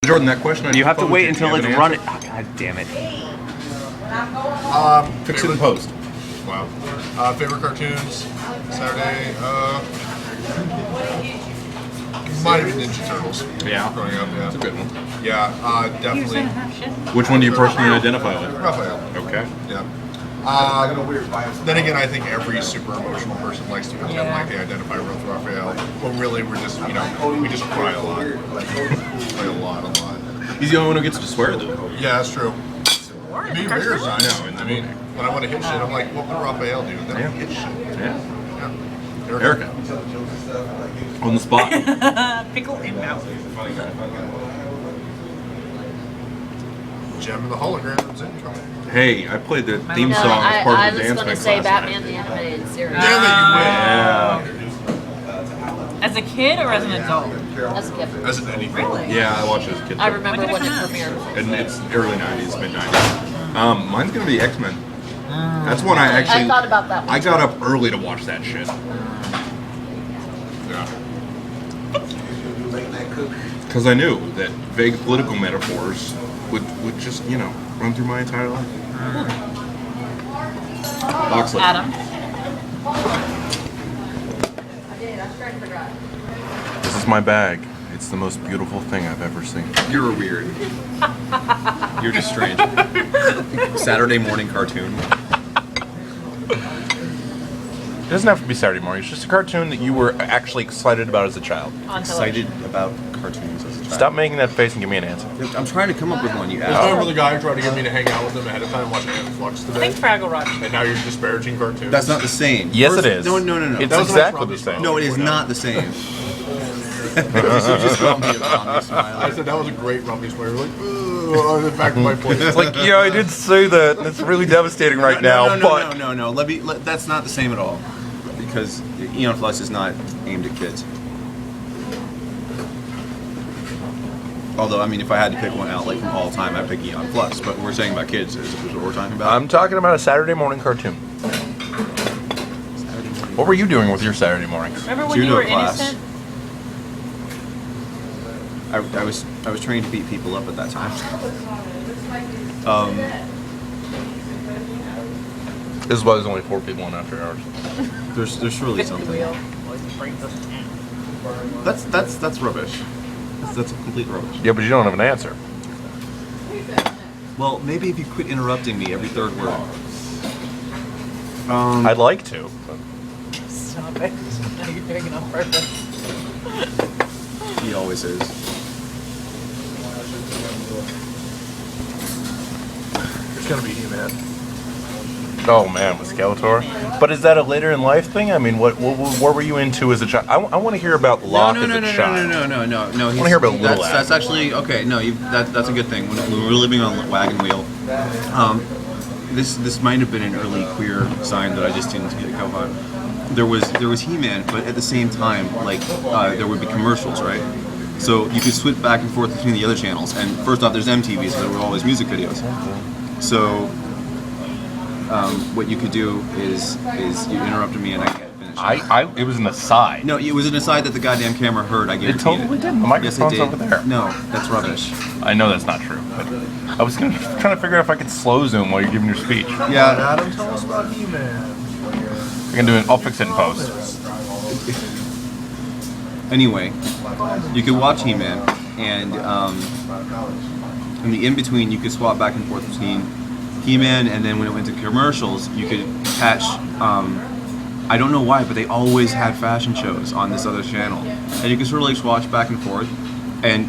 Jordan, that question. You have to wait until it's running. Oh, God damn it. Fix it in post. Wow. Favorite cartoons? Saturday. Might have been Ninja Turtles. Yeah. Growing up, yeah. That's a good one. Yeah, definitely. Which one do you personally identify with? Raphael. Okay. Yeah. Then again, I think every super emotional person likes to pretend like they identify with Raphael. But really, we're just, we just cry a lot. Play a lot. He's the only one who gets to swear, though. Yeah, that's true. Me, Rear's I nice. know. I mean, when I want to hit shit, I'm like, what would Raphael do? Then I hit shit. Yeah. Erica. On the spot. Pickle in mouth. Gem of the Holograms intro. Hey, I played the theme No, song as part I of the was dance going to mix say last Batman night. the Animated Series. Damn it, you win. Yeah. As a kid or as an adult? As a kid. As an anything. Really? Yeah, I watched it as a kid. I too. remember When did when it it come out? premiered. And it's early 90s, mid 90s. Mine's gonna be X-Men. That's one I actually. I thought about that one. I got up early to watch that shit. Yeah. Because I knew that vague political metaphors would just, run through my entire life. Boxley. Adam. This is my bag. It's the most beautiful thing I've ever seen. You're weird. You're just strange. Saturday morning cartoon. It doesn't have to be Saturday morning. It's just a cartoon that you were actually excited about as a child. On Excited television. about cartoons as a child. Stop making that face and give me an answer. I'm trying to come up with one. You There's asked. remember the guy who tried to get me to hang out with him ahead of time watching Flux I today? think Fraggle Rock. And now you're disparaging cartoons? That's not the same. Yes, First- it is. No. It's That was exactly like the same. No, it is not the same. You just called me a Romney I Smiley. said that was a great Rummy Square. Like, back to my point. It's like, yeah, I did say that, and it's really devastating right now, but... No. That's not the same at all. Because Eon Flux is not aimed at kids. Although, I mean, if I had to pick one out, like from all time, I'd pick Eon Flux. But we're saying about kids is what we're talking about. I'm talking about a Saturday morning cartoon. What were you doing with your Saturday mornings? Remember when you Judo were class. innocent? I was trained to beat people up at that time. This is why there's only 4 people in After Hours. There's surely something. That's rubbish. That's complete rubbish. Yeah, but you don't have an answer. Well, maybe if you quit interrupting me every third word. I'd like to. But Stop it. Now you're doing it on purpose. He always is. It's gonna be He-Man. oh man, with Skeletor. But is that a later in life thing? I mean, what were you into as a child? I want to hear about Locke as a child. No. I want to hear about Little That's Adam. actually okay. No, that's a good thing. When we were living on Wagon Wheel, this might have been an early queer sign that I just didn't get go on. There was He-Man, but at the same time, like there would be commercials, right? So you could switch back and forth between the other channels. And first off, there's MTV, so there were always music videos. So what you could do is you interrupted me and I can't finish. It was an aside. No, it was an aside that the goddamn camera heard. I guarantee It totally did. The microphone's over there. No, that's rubbish. I know that's not true. But I was trying to figure out if I could slow zoom while you're giving your speech. Yeah, Adam, tell us about He-Man. I can do it. I'll fix it in post. anyway, you could watch He-Man, and in the in-between, you could swap back and forth between He-Man, and then when it went to commercials, you could catch, I don't know why, but they always had fashion shows on this other channel. And you could sort of like swatch back and forth, and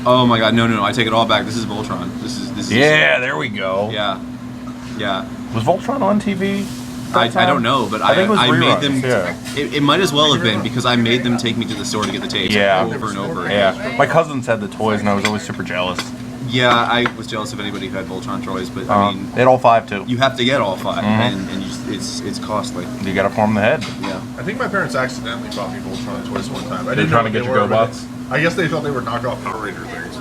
oh my god, no, I take it all back. This is Voltron. This is Yeah, there we go. Yeah. Was Voltron on TV? I don't know, but I think it was I made them. reruns, It might as well have been because I made them take me to the store to get the tapes over and over. Yeah, my cousins had the toys, and I was always super jealous. Yeah, I was jealous of anybody who had Voltron toys, but I mean, they had all 5 too. you have to get all 5, and you just, it's costly. You got to form the head. Yeah. I think my parents accidentally bought me Voltron toys one time. I They're didn't trying know to what get they your were, but GoBots? I guess they thought they were knockoff Power Ranger things.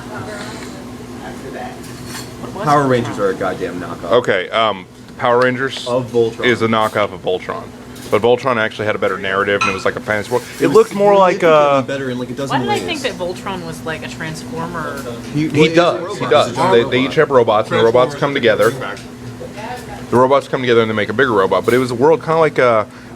Power Rangers are a goddamn knockoff. Okay, Power Rangers Of Voltron. is a knockoff of Voltron. But Voltron actually had a better narrative, and it was like a fantasy world. It looked more like better in like a dozen Why did I ways. think that Voltron was like a transformer? he does. He does. They each have robots, and the robots come together. The robots come together and they make a bigger robot. But it was a world kind of like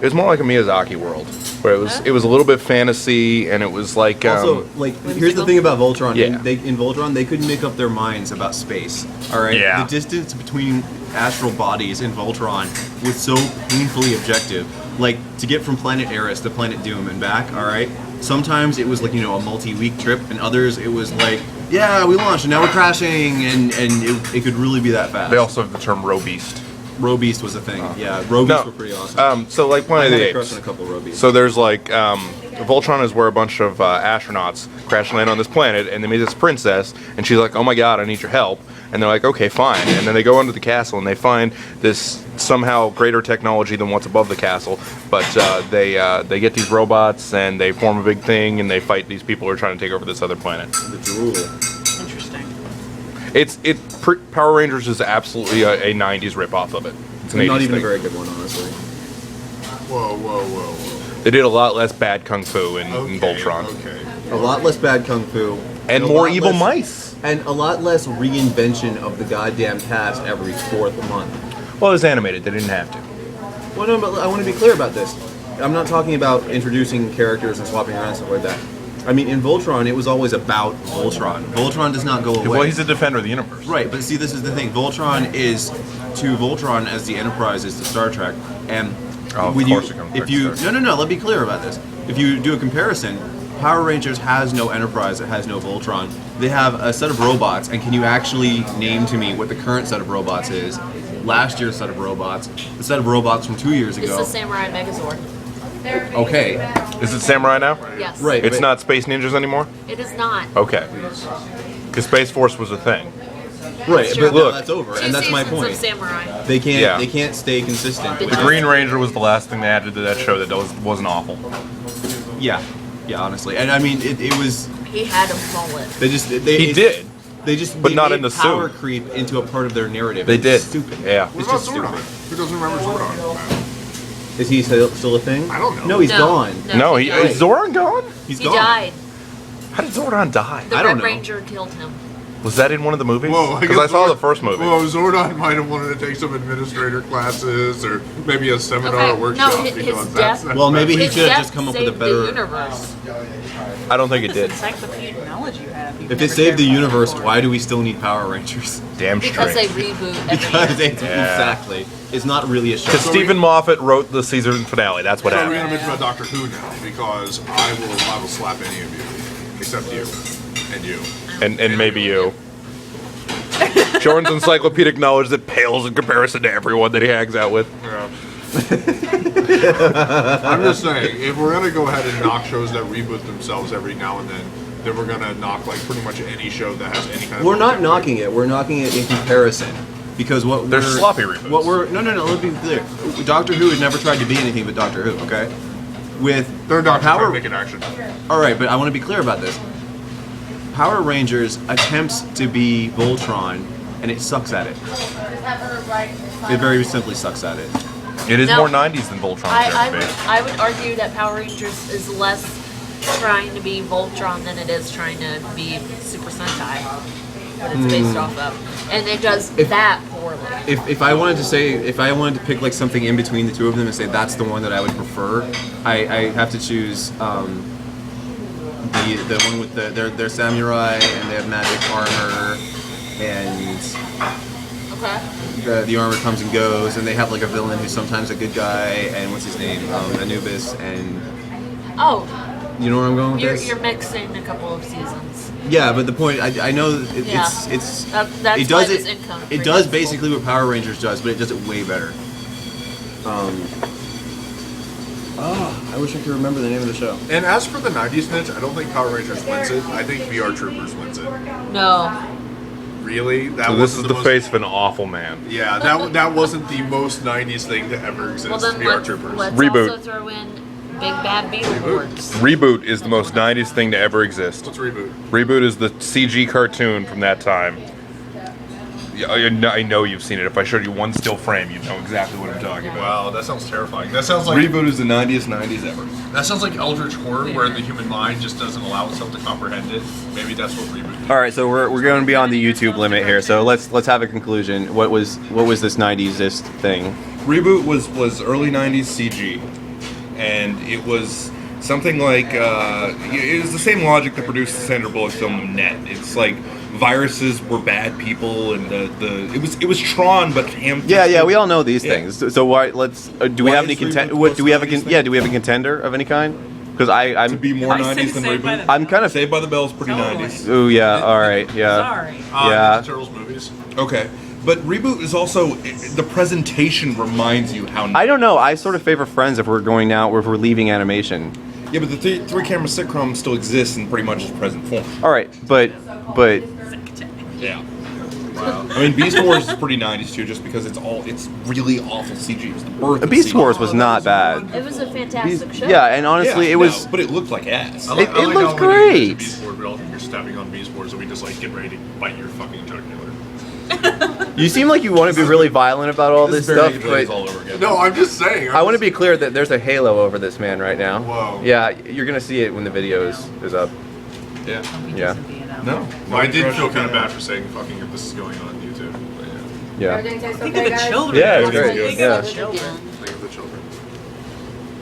it was more like a Miyazaki world, where it was a little bit fantasy, and it was like Also, like, here's the thing about Voltron. Yeah. In Voltron, they couldn't make up their minds about space. All right. Yeah. The distance between astral bodies in Voltron was so painfully objective. Like to get from planet Eris to planet Doom and back. All right. Sometimes it was like a multi-week trip, and others it was like, yeah, we launched and now we're crashing, and it could really be that fast. they also have the term Robeast. Robeast was a thing. Yeah, Robeast were pretty awesome. So like I Planet of had the a crush Apes. on a couple Robeasts. So there's like Voltron is where a bunch of astronauts crash and land on this planet, and they meet this princess, and she's like, "Oh my God, I need your help." And they're like, "Okay, fine." And then they go under the castle, and they find this somehow greater technology than what's above the castle. But they get these robots, and they form a big thing, and they fight these people who are trying to take over this other planet. The drool. Interesting. Power Rangers is absolutely a '90s ripoff of it. It's an 80s Not even thing. a very good one, honestly. Whoa. They did a lot less bad kung fu in Voltron, Okay. A lot less bad kung fu. and a more lot evil less- mice. And a lot less reinvention of the goddamn cast every 4th month. Well, it was animated; they didn't have to. Well, no, but I want to be clear about this. I'm not talking about introducing characters and swapping around and stuff like that. I mean, in Voltron, it was always about Voltron. Voltron does not go away. Well, he's a defender of the universe. Right, but see, this is the thing. Voltron is to Voltron as the Enterprise is to Star Trek, and Oh, of when course you, it comes if back to you, Star no, let me be clear about this. If you do a comparison, Power Rangers has no Enterprise, it has no Voltron. They have a set of robots, and can you actually name to me what the current set of robots is? Last year's set of robots, the set of robots from 2 years It's ago. the Samurai Megazord. Okay, Is it Samurai now? Yes. right. It's but- not Space Ninjas anymore? It is not. Okay. Because Space Force was a thing. right, It's but true. now Look. that's over, Two and that's my seasons point. of Samurai. They can't, Yeah. they can't stay consistent. The The Green Ranger was the last thing they added to that show that wasn't awful. Yeah, honestly, and I mean, it was. He had a mullet. They just they He did. They just But they not made in the power suit. creep into a part of their narrative. They It's did. Stupid. Yeah. What It's about just Zordon? stupid. Who doesn't remember Zordon? Is he still a thing? I don't know. No, he's No. gone. No, he died. is Zordon gone? He's He gone. died. How did Zordon die? The I don't Red know. Ranger killed him. Was that in one of the movies? Whoa, Because I saw the first movie. Well, Zordon might have wanted to take some administrator classes or maybe a seminar or Okay, workshop. no, his because death- that's Well, maybe he His should have death just come up with a saved better. the universe. I don't think it This did. encyclopedic knowledge you have. you've If never it saved the shared with universe, us. why do we still need Power Rangers? Damn Because straight. they reboot Because every year. it's Yeah. exactly. It's not really a show. Because Stephen Moffat wrote the season finale. That's what So we're happened. gonna mention about Doctor Who now because I will slap any of you except you and you. And maybe you. Jordan's encyclopedic knowledge that pales in comparison to everyone that he hangs out with. I'm just saying, if we're gonna go ahead and knock shows that reboot themselves every now and then we're gonna knock like pretty much any show that has any kind of. We're not knocking it. We're knocking it in comparison. Because what They're we're, sloppy reboots. What we're no. Let's be clear. Doctor Who had never tried to be anything but Doctor Who. Okay. With They're not Power. trying to make it action. All right, but I want to be clear about this. Power Rangers attempts to be Voltron, and it sucks at it. It very simply sucks at it. It is No. more 90s than Voltron. I would argue that Power Rangers is less trying to be Voltron than it is trying to be Super Sentai. What it's based off of. And it does that poorly. If I wanted to say, if I wanted to pick like something in between the two of them and say that's the one that I would prefer, I have to choose the one with they're samurai and they have magic armor and Okay. the armor comes and goes and they have like a villain who's sometimes a good guy and what's his name Anubis and Oh, you know where I'm going with this? you're mixing a couple of seasons. Yeah, but the point I know that Yeah. it's That's it why does this it income it for does this basically what Power Rangers does, but it does it way better. I wish I could remember the name of the show. And as for the 90s niche, I don't think Power Rangers wins it. I think VR Troopers wins it. No. Really? That So this is wasn't the most- face of an awful man. Yeah, that wasn't the most 90s thing to ever exist. Well, then VR Troopers. let's Reboot. also throw in Big Bad Beetleborgs. Reboot is the most 90s thing to ever exist. Let's reboot. Reboot is the CG cartoon from that time. Yeah, I know you've seen it. If I showed you one still frame, you'd know exactly what I'm talking about. Wow, that sounds terrifying. That sounds like Reboot is the 90s ever. that sounds like Eldritch horror, where the human mind just doesn't allow itself to comprehend it. Maybe that's what reboot is. All right, so we're going beyond the YouTube limit here. So let's have a conclusion. What was this 90s-ist thing? Reboot was early 90s CG, and it was something like it was the same logic that produced the Sandra Bullock film Net. It's like viruses were bad people, and it was Tron, but ham. Yeah, we all know these Yeah. things. So why? Let's. Do we Why have any is contend? Reboot What do we have a? the most 90s Yeah, do we have a contender of any kind? Because to I'm. be more I say 90s than Saved by Reboot. the I'm kind of. Saved by the Bell is pretty Totally. 90s. Oh yeah. All right. Yeah. Sorry. Yeah. Ninja Turtles movies. Okay, but Reboot is also the presentation reminds you how. I don't know. I sort of favor Friends if we're going now, or if we're leaving animation. Yeah, but the three camera sitcom still exists in pretty much its present form. All right, but Yeah. Wow. I mean, Beast Wars is pretty 90s too, just because it's really awful CG. It's the birth of Beast CG. Wars was not bad. It was a fantastic show. Yeah, and honestly, Yeah, it was. no, but it looked like ass. I like, It I like looked how when you get great. to Beast Wars, we all think you're stepping on Beast Wars, and we just like get ready to bite your fucking jugular. You seem like you want to be really violent about all this stuff, but all over again. No, I'm just saying. I want to be clear that there's a halo over this man right now. Whoa. Yeah, you're gonna see it when the video is up. Yeah. Yeah. No. Well, I did feel kind of bad for saying fucking if this is going on YouTube. But yeah. Yeah. Everything tastes Think okay, of the guys? children. Yeah, it's Think great. of Yeah. the children. Think of the children.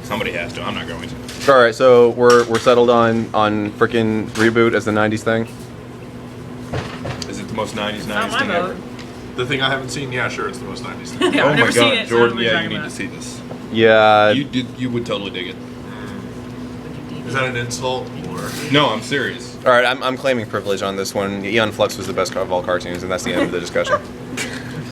Somebody has to. I'm not going to. All right, so we're settled on frickin' Reboot as the '90s thing. Is it the most 90s Not my thing ever? vote. The thing I haven't seen, yeah, sure, it's the most 90s thing. Yeah, Oh I've my never seen god, it, so I don't know Jordan! what you're Yeah, you talking need to about. see this. Yeah. You would totally dig it. Is that an insult or? No, I'm serious. All right, I'm claiming privilege on this one. Eon Flux was the best of all cartoons, and that's the end of the discussion.